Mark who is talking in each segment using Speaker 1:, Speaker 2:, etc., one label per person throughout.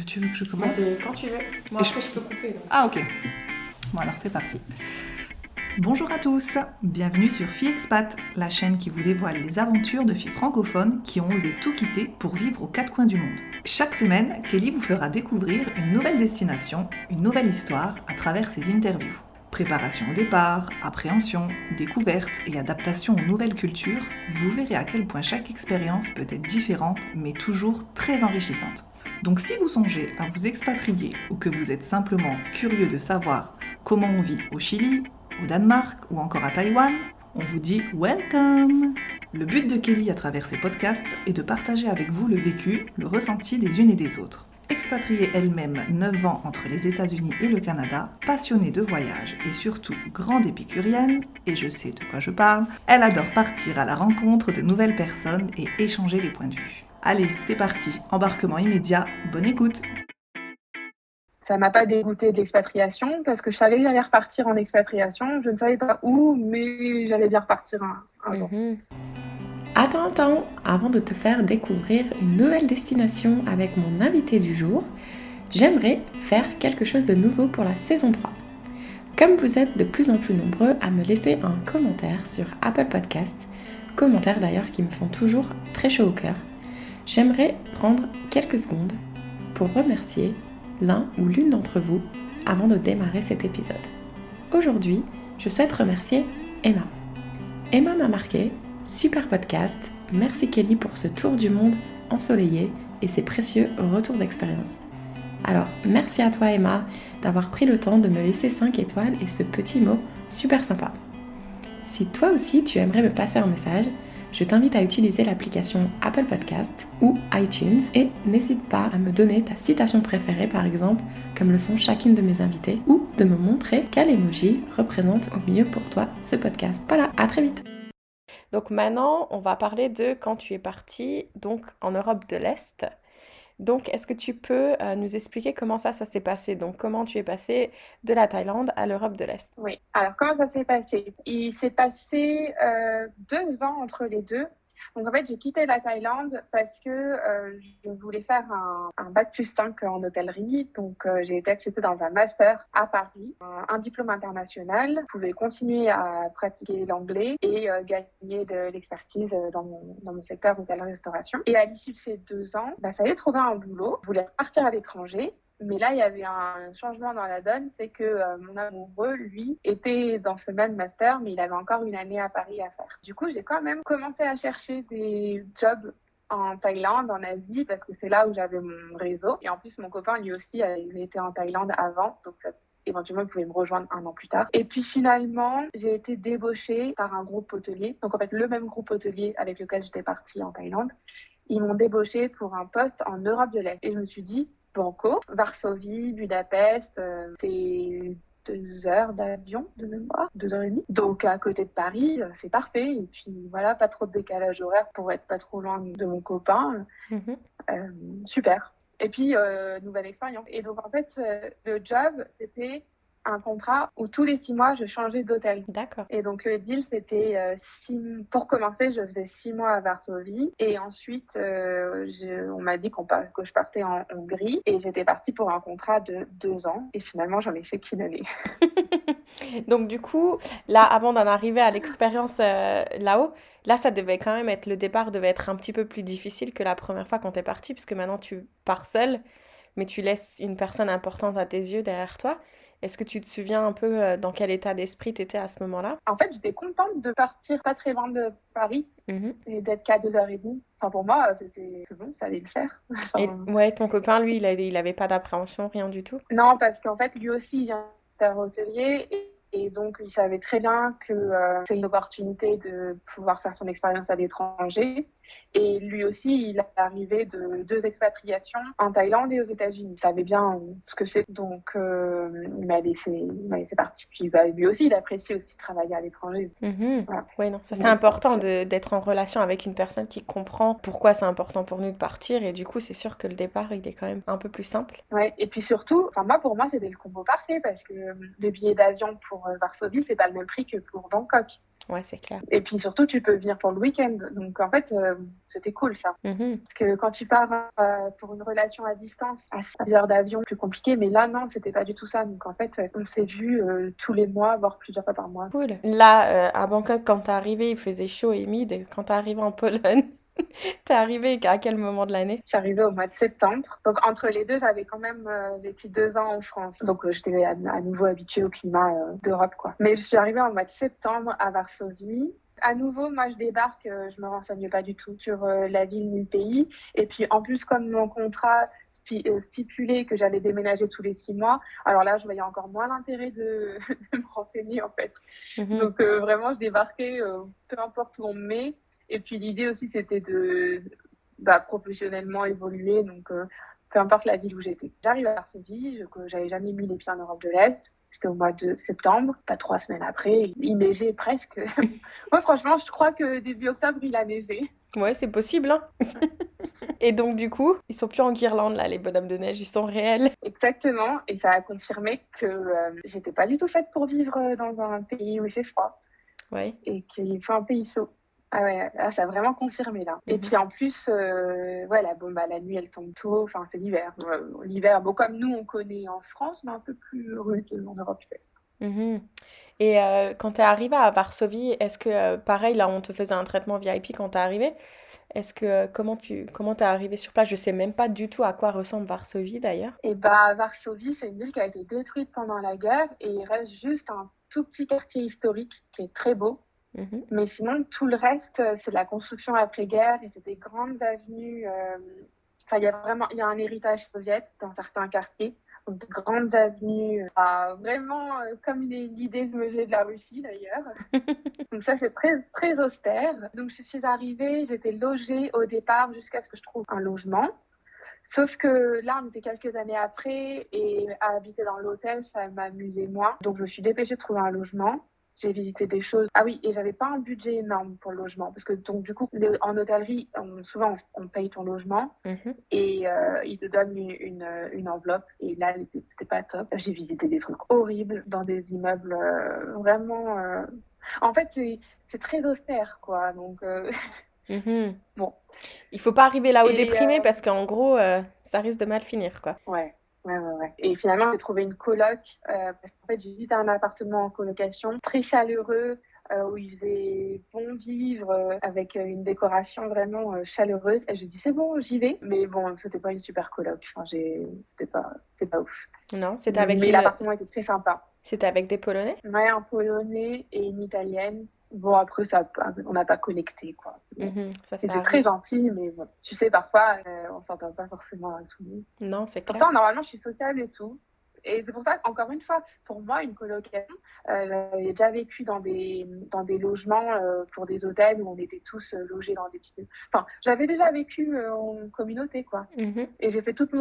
Speaker 1: tu veux que je commence?
Speaker 2: C'est quand tu veux. Moi, après, je peux couper. Donc.
Speaker 1: Ah, ok. Bon, alors c'est parti. Bonjour à tous, bienvenue sur Filles Expat, la chaîne qui vous dévoile les aventures de filles francophones qui ont osé tout quitter pour vivre aux quatre coins du monde. Chaque semaine, Kelly vous fera découvrir une nouvelle destination, une nouvelle histoire à travers ses interviews. Préparation au départ, appréhension, découverte et adaptation aux nouvelles cultures, vous verrez à quel point chaque expérience peut être différente mais toujours très enrichissante. Donc si vous songez à vous expatrier ou que vous êtes simplement curieux de savoir comment on vit au Chili, au Danemark ou encore à Taïwan, on vous dit welcome! Le but de Kelly à travers ses podcasts est de partager avec vous le vécu, le ressenti des unes et des autres. Expatriée elle-même 9 ans entre les États-Unis et le Canada, passionnée de voyage et surtout grande épicurienne, et je sais de quoi je parle, elle adore partir à la rencontre de nouvelles personnes et échanger les points de vue. Allez, c'est parti, embarquement immédiat, bonne écoute!
Speaker 3: Ça m'a pas dégoûté de l'expatriation parce que je savais que j'allais repartir en expatriation. Je ne savais pas où, mais j'allais bien repartir un jour.
Speaker 2: Attends, avant de te faire découvrir une nouvelle destination avec mon invité du jour, j'aimerais faire quelque chose de nouveau pour la saison 3. Comme vous êtes de plus en plus nombreux à me laisser un commentaire sur Apple Podcast, commentaires d'ailleurs qui me font toujours très chaud au cœur, j'aimerais prendre quelques secondes pour remercier l'un ou l'une d'entre vous avant de démarrer cet épisode. Aujourd'hui, je souhaite remercier Emma. Emma m'a marqué, super podcast, merci Kelly pour ce tour du monde ensoleillé et ces précieux retours d'expérience. Alors, merci à toi Emma d'avoir pris le temps de me laisser 5 étoiles et ce petit mot super sympa. Si toi aussi tu aimerais me passer un message, je t'invite à utiliser l'application Apple Podcast ou iTunes et n'hésite pas à me donner ta citation préférée par exemple, comme le font chacune de mes invitées, ou de me montrer quel emoji représente au mieux pour toi ce podcast. Voilà, à très vite. Donc maintenant, on va parler de quand tu es partie donc en Europe de l'Est. Donc, est-ce que tu peux nous expliquer comment ça s'est passé? Donc, comment tu es passée de la Thaïlande à l'Europe de l'Est?
Speaker 3: Oui. Alors, comment ça s'est passé? Il s'est passé 2 ans entre les deux. Donc, en fait, j'ai quitté la Thaïlande parce que je voulais faire un bac plus 5 en hôtellerie. Donc, j'ai été acceptée dans un master à Paris, un diplôme international. Je pouvais continuer à pratiquer l'anglais et gagner de l'expertise dans mon secteur hôtellerie-restauration. Et à l'issue de ces 2 ans, il fallait trouver un boulot. Je voulais partir à l'étranger. Mais là, il y avait un changement dans la donne, c'est que mon amoureux, lui, était dans ce même master, mais il avait encore une année à Paris à faire. Du coup, j'ai quand même commencé à chercher des jobs en Thaïlande, en Asie, parce que c'est là où j'avais mon réseau. Et en plus, mon copain, lui aussi, il était en Thaïlande avant, donc éventuellement, il pouvait me rejoindre 1 an plus tard. Et puis finalement, j'ai été débauchée par un groupe hôtelier. Donc en fait, le même groupe hôtelier avec lequel j'étais partie en Thaïlande. Ils m'ont débauchée pour un poste en Europe de l'Est. Et je me suis dit, Banco, Varsovie, Budapest, c'est 2 heures d'avion de mémoire, 2h30. Donc à côté de Paris, c'est parfait. Et puis voilà, pas trop de décalage horaire pour être pas trop loin de mon copain. Super. Et puis nouvelle expérience. Et donc en fait, le job, c'était un contrat où tous les 6 mois, je changeais d'hôtel.
Speaker 2: D'accord.
Speaker 3: Et donc, le deal, c'était pour commencer, je faisais 6 mois à Varsovie. Et ensuite, on m'a dit que je partais en Hongrie. Et j'étais partie pour un contrat de 2 ans. Et finalement, j'en ai fait qu'une année.
Speaker 2: Donc du coup, là, avant d'en arriver à l'expérience là-haut, là, ça devait quand même être, le départ devait être un petit peu plus difficile que la première fois quand t'es partie, puisque maintenant tu pars seule, mais tu laisses une personne importante à tes yeux derrière toi. Est-ce que tu te souviens un peu dans quel état d'esprit t'étais à ce moment-là?
Speaker 3: En fait, j'étais contente de partir pas très loin de Paris et d'être qu'à 2h30. Enfin, pour moi, c'est bon, ça allait le faire.
Speaker 2: Et ouais, ton copain, lui, il avait pas d'appréhension, rien du tout?
Speaker 3: Non, parce qu'en fait, lui aussi, il vient d'un hôtelier et donc il savait très bien que c'est une opportunité de pouvoir faire son expérience à l'étranger. Et lui aussi, il est arrivé de 2 expatriations en Thaïlande et aux États-Unis. Il savait bien ce que c'est, donc il m'a laissé partir. Puis lui aussi, il apprécie aussi travailler à l'étranger. Voilà.
Speaker 2: Ouais, non, ça c'est important d'être en relation avec une personne qui comprend pourquoi c'est important pour nous de partir et du coup c'est sûr que le départ il est quand même un peu plus simple.
Speaker 3: Ouais, et puis surtout, pour moi c'était le combo parfait parce que le billet d'avion pour Varsovie c'est pas le même prix que pour Bangkok.
Speaker 2: Ouais, c'est clair.
Speaker 3: Et puis surtout, tu peux venir pour le week-end. Donc en fait, c'était cool ça.
Speaker 2: Mhm.
Speaker 3: Parce que quand tu pars pour une relation à distance, à 6 heures d'avion, plus compliqué. Mais là, non, c'était pas du tout ça. Donc en fait, on s'est vus tous les mois, voire plusieurs fois par mois.
Speaker 2: Cool. Là, à Bangkok, quand t'es arrivé, il faisait chaud et humide. Et quand t'es arrivé en Pologne, t'es arrivé à quel moment de l'année?
Speaker 3: Je suis arrivée au mois de septembre. Donc entre les deux, j'avais quand même vécu 2 ans en France. Donc j'étais à nouveau habituée au climat d'Europe, quoi. Mais je suis arrivée au mois de septembre à Varsovie. À nouveau, moi, je débarque, je me renseigne pas du tout sur la ville ni le pays. Et puis, en plus, comme mon contrat stipulait que j'allais déménager tous les 6 mois, alors là, je voyais encore moins l'intérêt de, de me renseigner, en fait.
Speaker 2: Mhm.
Speaker 3: Donc, vraiment, je débarquais, peu importe où on me met. Et puis, l'idée aussi, c'était de professionnellement évoluer. Donc, peu importe la ville où j'étais. J'arrive à Varsovie, j'avais jamais mis les pieds en Europe de l'Est. C'était au mois de septembre, pas 3 semaines après. Il neigeait presque. Moi, franchement, je crois que début octobre, il a neigé.
Speaker 2: Ouais, c'est possible, hein. Et donc, du coup, ils sont plus en guirlande, là, les bonhommes de neige, ils sont réels.
Speaker 3: Exactement. Et ça a confirmé que j'étais pas du tout faite pour vivre dans un pays où il fait froid
Speaker 2: Ouais.
Speaker 3: et qu'il faut un pays chaud. Ah ouais, là, ça a vraiment confirmé là. Et puis en plus, voilà, bon, la nuit elle tombe tôt, enfin c'est l'hiver. L'hiver, bon, comme nous on connaît en France, mais un peu plus rude en Europe de l'Est.
Speaker 2: Mhm. Et quand t'es arrivé à Varsovie, est-ce que, pareil, là, on te faisait un traitement VIP quand t'es arrivé? Est-ce que, comment t'es arrivé sur place? Je sais même pas du tout à quoi ressemble Varsovie, d'ailleurs.
Speaker 3: Et Varsovie, c'est une ville qui a été détruite pendant la guerre et il reste juste un tout petit quartier historique qui est très beau.
Speaker 2: Mhm.
Speaker 3: Mais sinon, tout le reste, c'est de la construction après-guerre et c'est des grandes avenues. Enfin, il y a un héritage soviète dans certains quartiers. Donc, des grandes avenues, vraiment comme l'idée que j'ai de la Russie d'ailleurs. Donc ça, c'est très, très austère. Donc je suis arrivée, j'étais logée au départ jusqu'à ce que je trouve un logement. Sauf que là, on était quelques années après et à habiter dans l'hôtel, ça m'amusait moins. Donc je me suis dépêchée de trouver un logement. J'ai visité des choses. Ah oui, et j'avais pas un budget énorme pour le logement parce que donc du coup, en hôtellerie, souvent on paye ton logement
Speaker 2: Mhm.
Speaker 3: et ils te donnent une enveloppe. Et là, c'était pas top. J'ai visité des trucs horribles dans des immeubles vraiment. En fait, c'est très austère, quoi. Donc
Speaker 2: Mhm.
Speaker 3: bon.
Speaker 2: Il faut pas arriver là-haut
Speaker 3: Et
Speaker 2: déprimé parce qu'en gros, ça risque de mal finir, quoi.
Speaker 3: ouais. Ouais. Et finalement, j'ai trouvé une coloc parce qu'en fait, j'ai visité un appartement en colocation très chaleureux où il faisait bon vivre avec une décoration vraiment chaleureuse. Et j'ai dit, c'est bon, j'y vais. Mais bon, c'était pas une super coloc. Enfin, c'était pas ouf.
Speaker 2: Non,
Speaker 3: Mais l'appartement était très sympa.
Speaker 2: c'était avec des Polonais?
Speaker 3: Ouais, un Polonais et une Italienne. Bon, après, on n'a pas connecté, quoi. Bon.
Speaker 2: Mhm. Ça
Speaker 3: C'était très
Speaker 2: arrive.
Speaker 3: gentil, mais bon, tu sais, parfois, on s'entend pas forcément avec tout le monde.
Speaker 2: Non, c'est clair.
Speaker 3: Pourtant, normalement, je suis sociable et tout. Et c'est pour ça qu'encore une fois, pour moi, une colocation, j'ai déjà vécu dans des logements pour des hôtels où on était tous logés dans des petits... Enfin, j'avais déjà vécu en communauté, quoi.
Speaker 2: Mhm.
Speaker 3: Et j'ai fait toute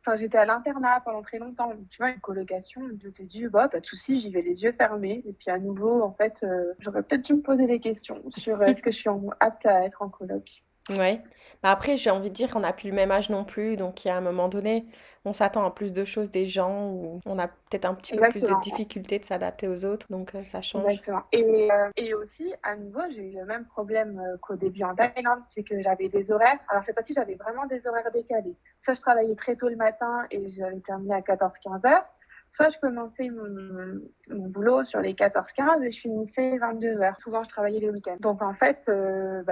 Speaker 3: Enfin, j'étais à l'internat pendant très longtemps. Donc, tu vois, une colocation, je t'ai dit, bah, pas de souci, j'y vais les yeux fermés. Et puis, à nouveau, en fait, j'aurais peut-être dû me poser des questions sur est-ce que je suis apte à être en coloc.
Speaker 2: Ouais. Bah après, j'ai envie de dire qu'on n'a plus le même âge non plus, donc il y a un moment donné, on s'attend à plus de choses des gens, ou on a peut-être un petit peu plus de
Speaker 3: Exactement.
Speaker 2: difficultés de s'adapter aux autres, donc ça change.
Speaker 3: Exactement. Et aussi, à nouveau, j'ai eu le même problème qu'au début en Thaïlande, c'est que j'avais des horaires. Alors, cette fois-ci, j'avais vraiment des horaires décalés. Soit je travaillais très tôt le matin et j'avais terminé à 14-15 heures, soit je commençais mon boulot sur les 14-15 et je finissais 22 heures. Souvent, je travaillais les week-ends. Donc, en fait,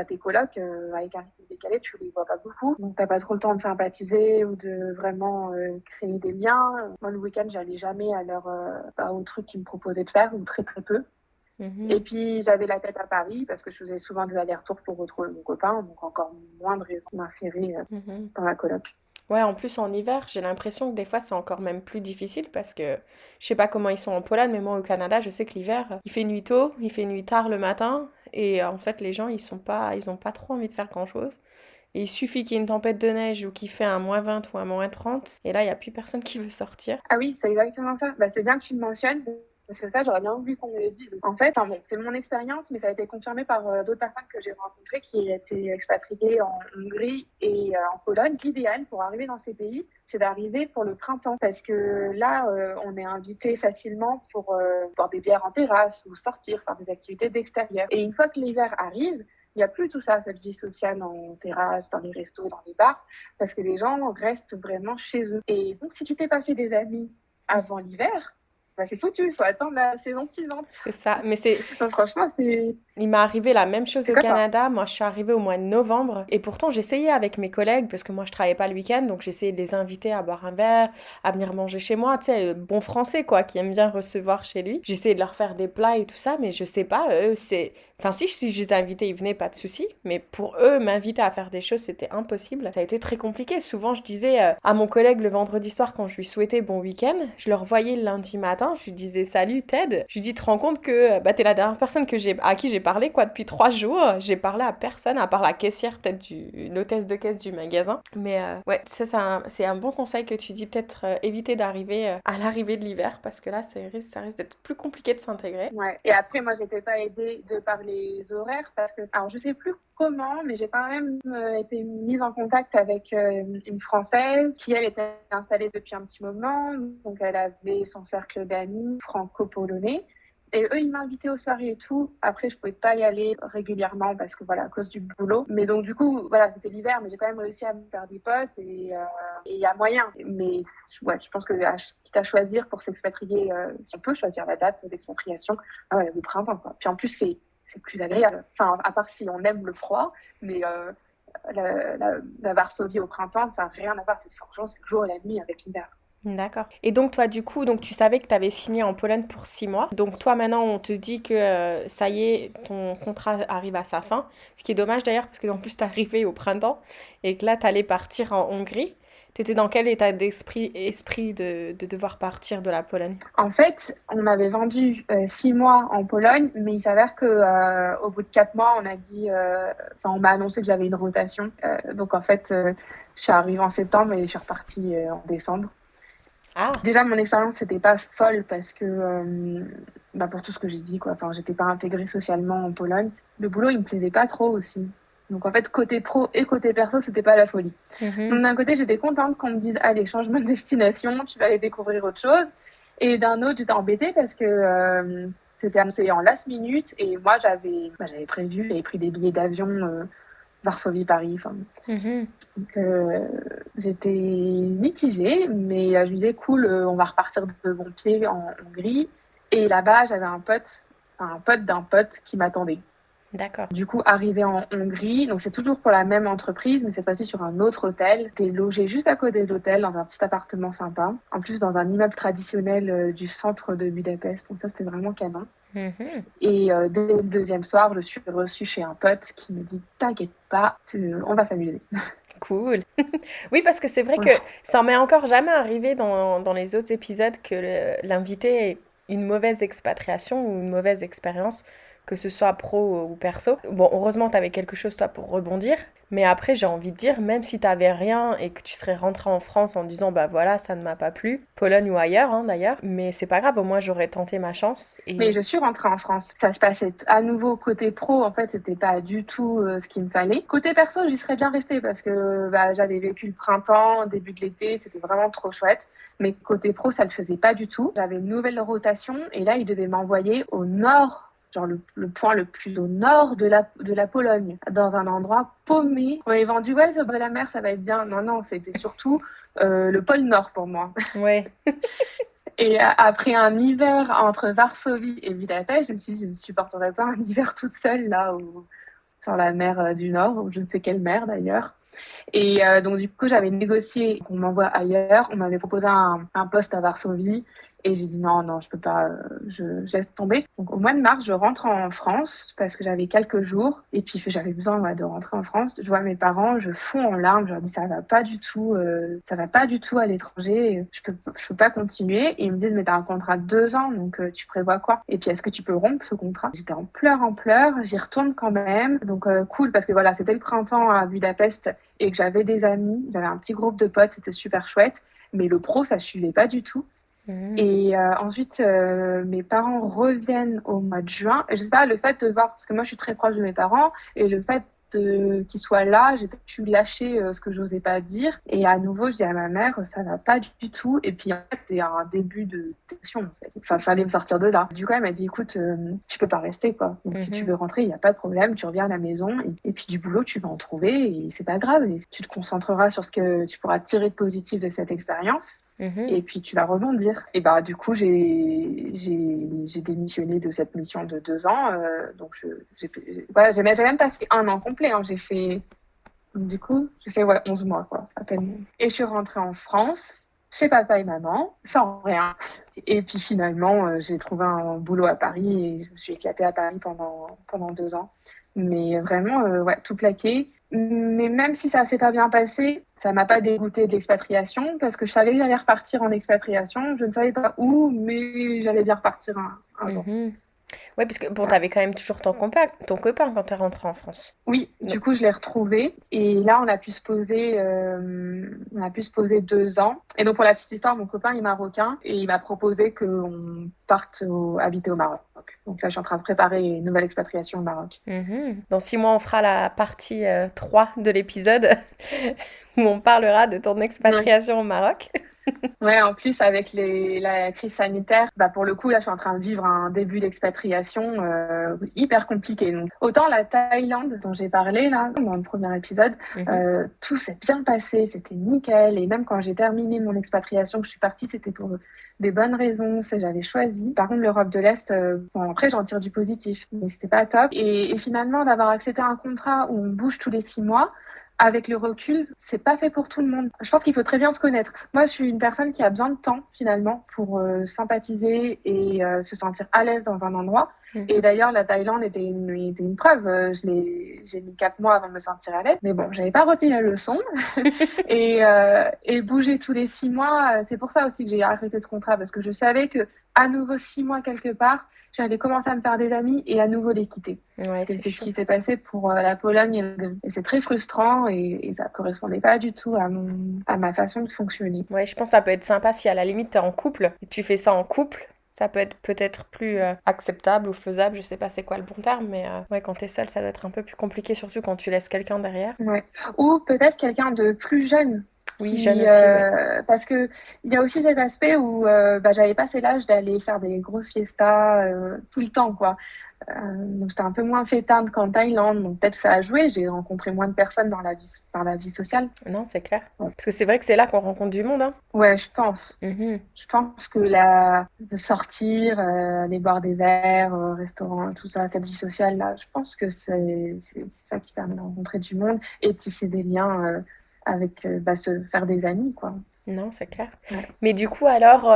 Speaker 3: tes colocs, avec un rythme décalé, tu les vois pas beaucoup. Donc, t'as pas trop le temps de sympathiser ou de vraiment créer des liens. Moi, le week-end, j'allais jamais au truc qu'ils me proposaient de faire, ou très, très peu.
Speaker 2: Mhm.
Speaker 3: Et puis, j'avais la tête à Paris parce que je faisais souvent des allers-retours pour retrouver mon copain. Donc, encore moins de raison d'insérer
Speaker 2: Mhm.
Speaker 3: dans la coloc.
Speaker 2: Ouais, en plus en hiver, j'ai l'impression que des fois c'est encore même plus difficile parce que je sais pas comment ils sont en Pologne, mais moi au Canada, je sais que l'hiver, il fait nuit tôt, il fait nuit tard le matin, et en fait les gens ils ont pas trop envie de faire grand-chose. Et il suffit qu'il y ait une tempête de neige ou qu'il fait un -20 ou un -30, et là il y a plus personne qui veut sortir.
Speaker 3: Ah oui, c'est exactement ça. C'est bien que tu le mentionnes Parce que ça, j'aurais bien voulu qu'on me le dise. En fait, bon, c'est mon expérience, mais ça a été confirmé par d'autres personnes que j'ai rencontrées qui étaient expatriées en Hongrie et en Pologne. L'idéal pour arriver dans ces pays, c'est d'arriver pour le printemps. Parce que là, on est invité facilement pour boire des bières en terrasse ou sortir, faire des activités d'extérieur. Et une fois que l'hiver arrive, il n'y a plus tout ça, cette vie sociale en terrasse, dans les restos, dans les bars, parce que les gens restent vraiment chez eux. Et donc, si tu t'es pas fait des amis avant l'hiver, bah c'est foutu, il faut attendre la saison suivante.
Speaker 2: C'est ça, mais c'est...
Speaker 3: Donc franchement, c'est...
Speaker 2: Il m'est arrivé la même chose au
Speaker 3: comme ça.
Speaker 2: Canada. Moi, je suis arrivée au mois de novembre et pourtant j'essayais avec mes collègues parce que moi je travaillais pas le week-end, donc j'essayais de les inviter à boire un verre, à venir manger chez moi, tu sais, le bon français quoi, qui aime bien recevoir chez lui. J'essayais de leur faire des plats et tout ça, mais je sais pas, eux c'est... Enfin si je les invitais, ils venaient, pas de souci, mais pour eux, m'inviter à faire des choses, c'était impossible. Ça a été très compliqué. Souvent, je disais à mon collègue le vendredi soir quand je lui souhaitais bon week-end, je le revoyais le lundi matin, je lui disais salut Ted. Je lui dis, te rends compte que bah, t'es la dernière personne à qui j'ai parlé quoi depuis 3 jours. J'ai parlé à personne à part la caissière, peut-être l'hôtesse de caisse du magasin. Mais ouais, ça c'est un bon conseil que tu dis, peut-être éviter d'arriver à l'arrivée de l'hiver parce que là, ça risque d'être plus compliqué de s'intégrer.
Speaker 3: Ouais. Et après, moi, j'étais pas aidée de par les horaires parce que, alors, je sais plus comment, mais j'ai quand même été mise en contact avec une Française qui, elle, était installée depuis un petit moment. Donc, elle avait son cercle d'amis franco-polonais. Et eux, ils m'invitaient aux soirées et tout. Après, je pouvais pas y aller régulièrement parce que voilà, à cause du boulot. Mais donc, du coup, voilà, c'était l'hiver, mais j'ai quand même réussi à me faire des potes et il y a moyen. Mais ouais, je pense que quitte à choisir pour s'expatrier, si on peut choisir la date d'expatriation, le printemps, quoi. Puis en plus, c'est plus agréable. Enfin, à part si on aime le froid, mais la Varsovie au printemps, ça n'a rien à voir. C'est franchement, c'est le jour et la nuit avec l'hiver.
Speaker 2: D'accord. Et donc toi du coup, donc tu savais que tu avais signé en Pologne pour 6 mois. Donc toi maintenant on te dit que ça y est, ton contrat arrive à sa fin. Ce qui est dommage d'ailleurs parce que en plus t'es arrivé au printemps et que là t'allais partir en Hongrie. T'étais dans quel état d'esprit de devoir partir de la Pologne?
Speaker 3: En fait, on m'avait vendu 6 mois en Pologne, mais il s'avère que au bout de 4 mois, on m'a annoncé que j'avais une rotation. Donc en fait, je suis arrivée en septembre et je suis repartie en décembre.
Speaker 2: Ah,
Speaker 3: Déjà, mon expérience, c'était pas folle parce que, pour tout ce que j'ai dit, quoi. Enfin, j'étais pas intégrée socialement en Pologne. Le boulot, il me plaisait pas trop aussi. Donc, en fait, côté pro et côté perso, c'était pas la folie. Donc, d'un côté, j'étais contente qu'on me dise, allez, changement de destination, tu vas aller découvrir autre chose. Et d'un autre, j'étais embêtée parce que c'était annoncé en last minute et moi, j'avais prévu, j'avais pris des billets d'avion Varsovie-Paris. Donc, j'étais mitigée, mais je me disais, cool, on va repartir de bon pied en Hongrie. Et là-bas, j'avais un pote d'un pote qui m'attendait.
Speaker 2: d'accord.
Speaker 3: Du coup, arrivé en Hongrie, donc c'est toujours pour la même entreprise, mais cette fois-ci sur un autre hôtel. J'étais logée juste à côté de l'hôtel, dans un petit appartement sympa. En plus, dans un immeuble traditionnel du centre de Budapest. Donc ça, c'était vraiment canon. Et dès le deuxième soir, je suis reçue chez un pote qui me dit, t'inquiète pas, on va s'amuser.
Speaker 2: Cool. Oui, parce que c'est vrai que ça m'est encore jamais arrivé dans les autres épisodes que l'invité ait une mauvaise expatriation ou une mauvaise expérience, que ce soit pro ou perso. Bon, heureusement, tu avais quelque chose, toi, pour rebondir. Mais après, j'ai envie de dire, même si tu n'avais rien et que tu serais rentré en France en disant, bah voilà, ça ne m'a pas plu, Pologne ou ailleurs, hein, d'ailleurs, mais c'est pas grave, au moins j'aurais tenté ma chance.
Speaker 3: Mais je suis rentrée en France. Ça se passait à nouveau côté pro, en fait, c'était pas du tout ce qu'il me fallait. Côté perso, j'y serais bien restée parce que j'avais vécu le printemps, début de l'été, c'était vraiment trop chouette. Mais côté pro, ça le faisait pas du tout. J'avais une nouvelle rotation et là, ils devaient m'envoyer au nord, genre le point le plus au nord de la Pologne, dans un endroit paumé. On m'avait vendu, ouais, c'est au bord de la mer, ça va être bien. Non, c'était surtout le pôle Nord pour moi.
Speaker 2: Ouais.
Speaker 3: Et après un hiver entre Varsovie et Budapest, je me suis dit, je ne supporterais pas un hiver toute seule, là, sur la mer du Nord, ou je ne sais quelle mer d'ailleurs. Et donc, du coup, j'avais négocié qu'on m'envoie ailleurs. On m'avait proposé un poste à Varsovie. Et j'ai dit non, je peux pas, je laisse tomber. Donc au mois de mars, je rentre en France parce que j'avais quelques jours et puis j'avais besoin de rentrer en France. Je vois mes parents, je fonds en larmes, je leur dis ça va pas du tout à l'étranger, je peux pas continuer. Et ils me disent mais t'as un contrat de 2 ans, donc tu prévois quoi? Et puis est-ce que tu peux rompre ce contrat? J'étais en pleurs, j'y retourne quand même. Donc cool parce que voilà, c'était le printemps à Budapest et que j'avais des amis, j'avais un petit groupe de potes, c'était super chouette. Mais le pro, ça suivait pas du tout.
Speaker 2: Mhm.
Speaker 3: Et ensuite, mes parents reviennent au mois de juin. Et je sais pas, le fait de voir, parce que moi je suis très proche de mes parents, et le fait qu'ils soient là, j'ai pu lâcher ce que j'osais pas dire. Et à nouveau, je dis à ma mère, ça va pas du tout. Et puis en fait, c'est un début de tension en fait. Enfin, fallait me sortir de là. Du coup, elle m'a dit, écoute, tu peux pas rester quoi. Donc si tu
Speaker 2: Mhm.
Speaker 3: veux rentrer, il y a pas de problème, tu reviens à la maison. Et puis du boulot, tu vas en trouver et c'est pas grave. Et tu te concentreras sur ce que tu pourras tirer de positif de cette expérience.
Speaker 2: Mhm.
Speaker 3: Et puis tu vas rebondir. Et bah du coup j'ai démissionné de cette mission de 2 ans. Donc voilà, j'ai même passé un an complet. Hein. J'ai fait 11 mois quoi, à peine. Et je suis rentrée en France chez papa et maman sans rien. Et puis finalement j'ai trouvé un boulot à Paris et je me suis éclatée à Paris pendant 2 ans. Mais vraiment ouais, tout plaqué. Mais même si ça s'est pas bien passé, ça m'a pas dégoûté de l'expatriation parce que je savais que j'allais repartir en expatriation. Je ne savais pas où, mais j'allais bien repartir un jour.
Speaker 2: Mhm. Ouais, parce que bon,
Speaker 3: Voilà.
Speaker 2: t'avais quand même toujours ton copain quand t'es rentrée en France.
Speaker 3: Oui,
Speaker 2: Non.
Speaker 3: du coup, je l'ai retrouvé et là, on a pu se poser 2 ans. Et donc, pour la petite histoire, mon copain est marocain et il m'a proposé qu'on parte habiter au Maroc. Donc là, je suis en train de préparer une nouvelle expatriation au Maroc.
Speaker 2: Mhm. Dans 6 mois, on fera la partie 3 de l'épisode où on parlera de ton
Speaker 3: Ouais.
Speaker 2: expatriation au Maroc.
Speaker 3: Ouais, en plus avec la crise sanitaire, bah pour le coup là, je suis en train de vivre un début d'expatriation hyper compliqué. Donc, autant la Thaïlande dont j'ai parlé là dans le premier épisode,
Speaker 2: Mhm.
Speaker 3: tout s'est bien passé, c'était nickel. Et même quand j'ai terminé mon expatriation, que je suis partie, c'était pour des bonnes raisons, c'est j'avais choisi. Par contre, l'Europe de l'Est, bon après j'en tire du positif, mais c'était pas top. Et finalement d'avoir accepté un contrat où on bouge tous les 6 mois. Avec le recul, c'est pas fait pour tout le monde. Je pense qu'il faut très bien se connaître. Moi, je suis une personne qui a besoin de temps finalement pour sympathiser et se sentir à l'aise dans un endroit. Et
Speaker 2: Mhm.
Speaker 3: d'ailleurs, la Thaïlande était une preuve. J'ai mis 4 mois avant de me sentir à l'aise. Mais bon, j'avais pas retenu la leçon. Et bouger tous les 6 mois, c'est pour ça aussi que j'ai arrêté ce contrat parce que je savais que à nouveau 6 mois quelque part, j'allais commencer à me faire des amis et à nouveau les quitter.
Speaker 2: Ouais, c'est
Speaker 3: C'est ce
Speaker 2: chaud.
Speaker 3: qui s'est passé pour la Pologne et c'est très frustrant et ça correspondait pas du tout à ma façon de fonctionner.
Speaker 2: Ouais, je pense que ça peut être sympa si à la limite t'es en couple et que tu fais ça en couple. Ça peut être peut-être plus acceptable ou faisable, je sais pas c'est quoi le bon terme, mais ouais, quand t'es seule, ça doit être un peu plus compliqué, surtout quand tu laisses quelqu'un derrière.
Speaker 3: Ouais. Ou peut-être quelqu'un de plus jeune
Speaker 2: Oui, jeune
Speaker 3: qui
Speaker 2: aussi, ouais.
Speaker 3: parce que il y a aussi cet aspect où j'avais passé l'âge d'aller faire des grosses fiestas tout le temps quoi. Donc j'étais un peu moins fêtarde qu'en Thaïlande, donc peut-être ça a joué. J'ai rencontré moins de personnes par la vie sociale.
Speaker 2: Non, c'est clair.
Speaker 3: Ouais,
Speaker 2: Parce que c'est vrai que c'est là qu'on rencontre du monde, hein.
Speaker 3: ouais, je pense.
Speaker 2: Mhm.
Speaker 3: Je pense que de sortir, aller boire des verres, au restaurant, tout ça, cette vie sociale là, je pense que c'est ça qui permet de rencontrer du monde et de tisser des liens avec se faire des amis quoi.
Speaker 2: Non, c'est clair.
Speaker 3: Ouais.
Speaker 2: Mais du coup, alors,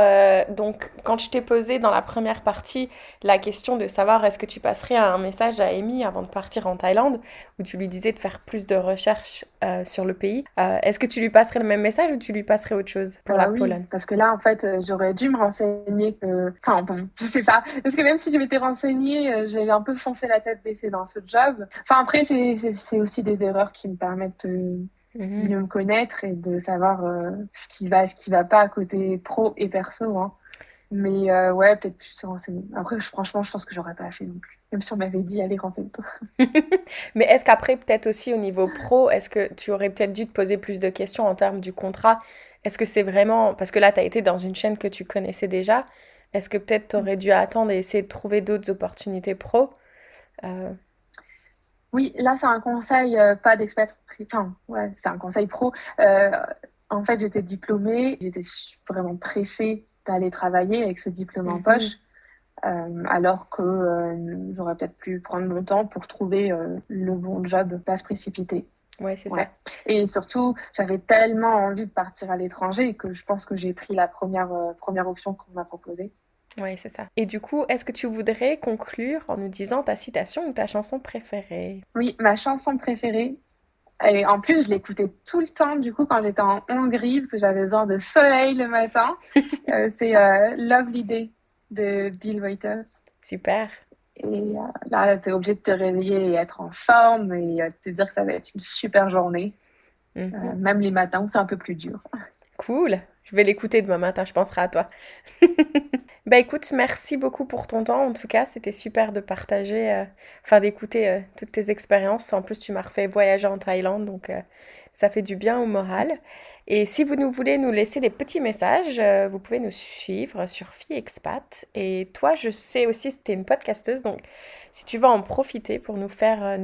Speaker 2: donc, quand je t'ai posé dans la première partie la question de savoir est-ce que tu passerais un message à Amy avant de partir en Thaïlande, où tu lui disais de faire plus de recherches sur le pays, est-ce que tu lui passerais le même message ou tu lui passerais autre chose
Speaker 3: Ah
Speaker 2: pour la
Speaker 3: bah oui,
Speaker 2: Pologne?
Speaker 3: parce que là, en fait, j'aurais dû me renseigner enfin bon, je sais pas. Parce que même si je m'étais renseignée, j'avais un peu foncé la tête baissée dans ce job. Enfin après, c'est aussi des erreurs qui me permettent de
Speaker 2: Mhm.
Speaker 3: mieux me connaître et de savoir ce qui va pas à côté pro et perso, hein. Mais ouais, peut-être plus se renseigner. Après, franchement, je pense que j'aurais pas fait non plus. Même si on m'avait dit, allez, renseigne-toi.
Speaker 2: Mais est-ce qu'après, peut-être aussi au niveau pro, est-ce que tu aurais peut-être dû te poser plus de questions en termes du contrat? Est-ce que c'est vraiment... Parce que là, tu as été dans une chaîne que tu connaissais déjà. Est-ce que peut-être tu aurais dû attendre et essayer de trouver d'autres opportunités pro? Euh,
Speaker 3: Oui, là, c'est un conseil, pas d'expat. Enfin, ouais, c'est un conseil pro. Euh, En fait, j'étais diplômée, j'étais vraiment pressée d'aller travailler avec ce diplôme en
Speaker 2: mhm.
Speaker 3: poche, alors que j'aurais peut-être pu prendre mon temps pour trouver le bon job, pas se précipiter.
Speaker 2: Ouais, c'est
Speaker 3: Ouais.
Speaker 2: ça.
Speaker 3: Et surtout, j'avais tellement envie de partir à l'étranger que je pense que j'ai pris la première option qu'on m'a proposée.
Speaker 2: Ouais, c'est ça. Et du coup, est-ce que tu voudrais conclure en nous disant ta citation ou ta chanson préférée?
Speaker 3: Oui, ma chanson préférée. Et en plus, je l'écoutais tout le temps, du coup, quand j'étais en Hongrie, parce que j'avais besoin de soleil le matin. C'est Lovely Day de Bill Withers.
Speaker 2: Super.
Speaker 3: Et là, tu es obligé de te réveiller et être en forme et te dire que ça va être une super journée,
Speaker 2: Mhm.
Speaker 3: même les matins où c'est un peu plus dur.
Speaker 2: Cool. Je vais l'écouter demain matin, je penserai à toi. Bah écoute, merci beaucoup pour ton temps. En tout cas, c'était super de partager, d'écouter toutes tes expériences. En plus, tu m'as refait voyager en Thaïlande, donc ça fait du bien au moral. Et si vous voulez nous laisser des petits messages, vous pouvez nous suivre sur Fille Expat. Et toi, je sais aussi que tu es une podcasteuse, donc si tu veux en profiter pour nous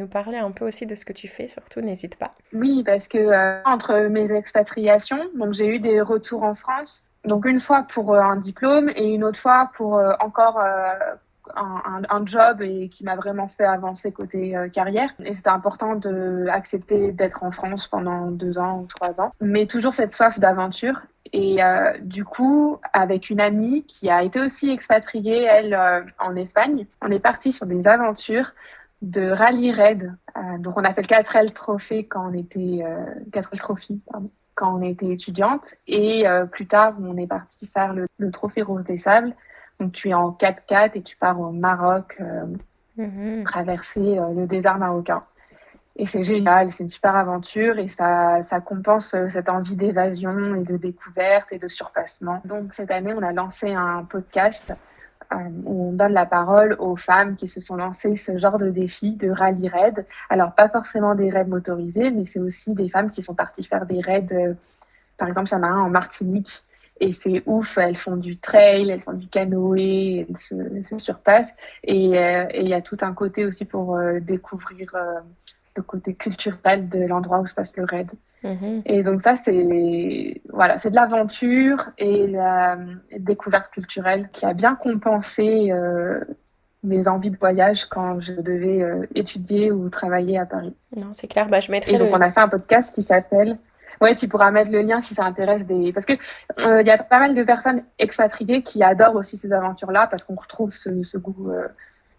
Speaker 2: parler un peu aussi de ce que tu fais, surtout n'hésite pas.
Speaker 3: Oui, parce que entre mes expatriations, donc j'ai eu des retours en France. Donc une fois pour un diplôme et une autre fois pour encore un job et qui m'a vraiment fait avancer côté carrière. Et c'était important de accepter d'être en France pendant 2 ans ou 3 ans, mais toujours cette soif d'aventure. Et du coup, avec une amie qui a été aussi expatriée, elle, en Espagne, on est parti sur des aventures de rallye raid. Donc on a fait le 4L Trophy quand on était 4L Trophy, pardon, quand on était étudiante, et plus tard on est parti faire le Trophée Rose des Sables. Donc tu es en 4x4 et tu pars au Maroc traverser le désert marocain. Et c'est génial, c'est une super aventure et ça compense cette envie d'évasion et de découverte et de surpassement. Donc cette année, on a lancé un podcast où on donne la parole aux femmes qui se sont lancées ce genre de défi de rallye raid. Alors pas forcément des raids motorisés, mais c'est aussi des femmes qui sont parties faire des raids, par exemple, il y en a un en Martinique. Et c'est ouf, elles font du trail, elles font du canoë, elles se surpassent. Et il y a tout un côté aussi pour découvrir le côté culturel de l'endroit où se passe le raid. Et donc ça, c'est de l'aventure et la découverte culturelle qui a bien compensé mes envies de voyage quand je devais étudier ou travailler à Paris.
Speaker 2: Non, c'est clair. Bah, je mettrai
Speaker 3: Et donc on a fait un podcast qui s'appelle... Ouais, tu pourras mettre le lien si ça intéresse parce que y a pas mal de personnes expatriées qui adorent aussi ces aventures-là parce qu'on retrouve ce goût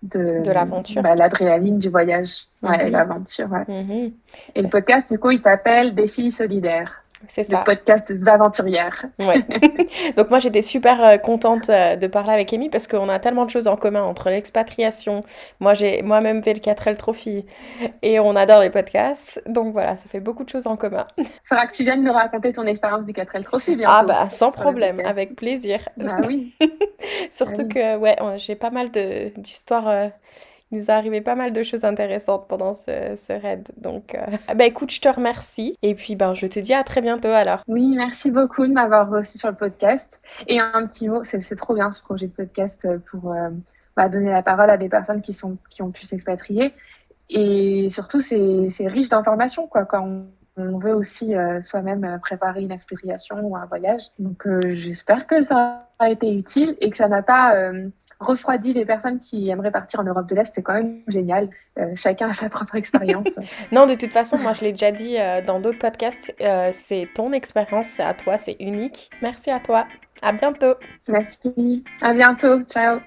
Speaker 3: de
Speaker 2: l'aventure,
Speaker 3: l'adrénaline du voyage, ouais, l'aventure. Ouais. Et le podcast, du coup, il s'appelle Des filles solidaires.
Speaker 2: C'est ça.
Speaker 3: Le podcast des aventurières.
Speaker 2: Ouais. Donc moi j'étais super contente de parler avec Amy parce qu'on a tellement de choses en commun entre l'expatriation. Moi j'ai moi-même fait le 4L Trophy et on adore les podcasts. Donc voilà, ça fait beaucoup de choses en commun.
Speaker 3: Faudra que tu viennes nous raconter ton expérience du 4L Trophy bientôt.
Speaker 2: Ah bah sans problème, avec plaisir.
Speaker 3: Ah oui.
Speaker 2: Surtout que ouais, j'ai pas mal d'histoires. Il nous est arrivé pas mal de choses intéressantes pendant ce raid. Donc, écoute, je te remercie. Et puis, je te dis à très bientôt alors.
Speaker 3: Oui, merci beaucoup de m'avoir reçu sur le podcast. Et un petit mot, c'est trop bien ce projet de podcast pour donner la parole à des personnes qui ont pu s'expatrier. Et surtout, c'est riche d'informations, quoi, quand on veut aussi soi-même préparer une expatriation ou un voyage. Donc, j'espère que ça a été utile et que ça n'a pas... refroidit les personnes qui aimeraient partir en Europe de l'Est, c'est quand même génial. Chacun a sa propre expérience.
Speaker 2: Non, de toute façon, moi je l'ai déjà dit dans d'autres podcasts, c'est ton expérience, c'est à toi, c'est unique. Merci à toi. À bientôt.
Speaker 3: Merci. À bientôt. Ciao.